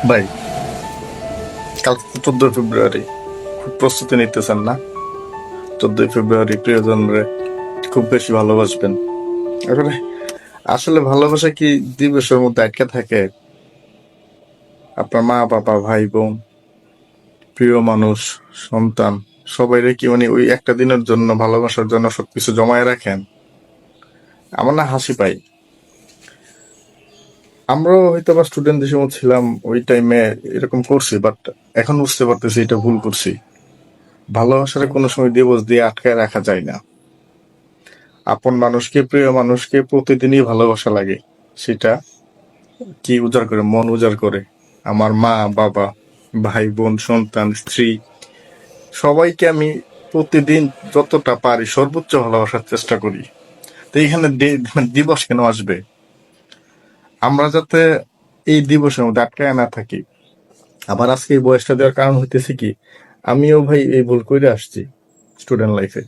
ভাই, কাল তো 14 ফেব্রুয়ারি, খুব প্রস্তুতি নিতেছেন না? 14 ফেব্রুয়ারি প্রিয়জনরে খুব বেশি ভালোবাসবেন। আসলে আসলে ভালোবাসা কি দিবসের মধ্যে আটকে থাকে? আপনার মা বাবা, ভাই বোন, প্রিয় মানুষ, সন্তান, সবাইরে কি মানে ওই একটা দিনের জন্য ভালোবাসার জন্য সবকিছু জমায়ে রাখেন? আমার না হাসি পাই। আমরাও হয়তো বা স্টুডেন্ট যে সময় ছিলাম ওই টাইমে এরকম করছি, বাট এখন বুঝতে পারতেছি এটা ভুল করছি। ভালোবাসার কোনো সময় দিবস দিয়ে আটকায় রাখা যায় না। আপন মানুষকে, প্রিয় মানুষকে প্রতিদিনই ভালোবাসা লাগে। সেটা কি উজাড় করে, মন উজাড় করে। আমার মা বাবা, ভাই বোন, সন্তান, স্ত্রী, সবাইকে আমি প্রতিদিন যতটা পারি সর্বোচ্চ ভালোবাসার চেষ্টা করি। তো এইখানে দিবস কেন আসবে? আমরা যাতে এই দিবসের মধ্যে আটকায় না থাকি। আবার আজকে এই বয়সটা দেওয়ার কারণ হইতেছে কি, আমিও ভাই এই ভুল করে আসছি স্টুডেন্ট লাইফে।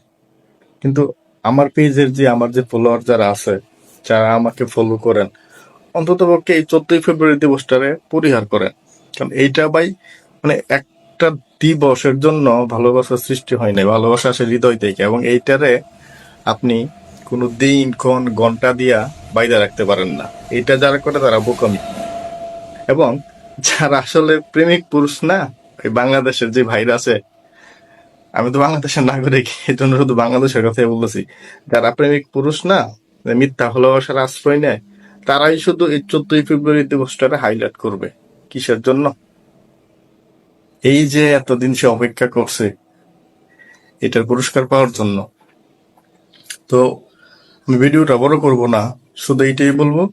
কিন্তু আমার পেজের আমার যে ফলোয়ার যারা আছে, যারা আমাকে ফলো করেন, অন্তত পক্ষে এই 14 ফেব্রুয়ারি দিবসটারে পরিহার করেন। কারণ এইটা ভাই মানে একটা দিবসের জন্য ভালোবাসার সৃষ্টি হয় নাই, ভালোবাসা আসে হৃদয় থেকে। এবং এইটারে আপনি কোনো দিন ক্ষণ ঘন্টা দিয়া বাইরে রাখতে পারেন না। এটা যারা করে তারা বোকামি। এবং যারা আসলে প্রেমিক পুরুষ না, এই বাংলাদেশের যে ভাইরা আছে, আমি তো বাংলাদেশের নাগরিক, এই জন্য শুধু বাংলাদেশের কথাই বলতেছি। যারা প্রেমিক পুরুষ না, যে মিথ্যা ভালোবাসার আশ্রয় নেয়, তারাই শুধু এই 14 ফেব্রুয়ারি দিবসটারে হাইলাইট করবে। কিসের জন্য? এই যে এতদিন সে অপেক্ষা করছে এটার পুরস্কার পাওয়ার জন্য। তো আমি ভিডিওটা বড় করব না, শুধু এইটাই বলবো,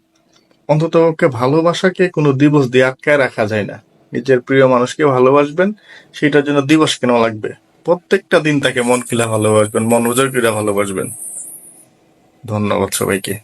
অন্তত পক্ষে ভালোবাসাকে কোনো দিবস দিয়ে আটকায় রাখা যায় না। নিজের প্রিয় মানুষকে ভালোবাসবেন, সেটার জন্য দিবস কেন লাগবে? প্রত্যেকটা দিন তাকে মন খুলে ভালোবাসবেন, মন উজাড় করে ভালোবাসবেন। ধন্যবাদ সবাইকে।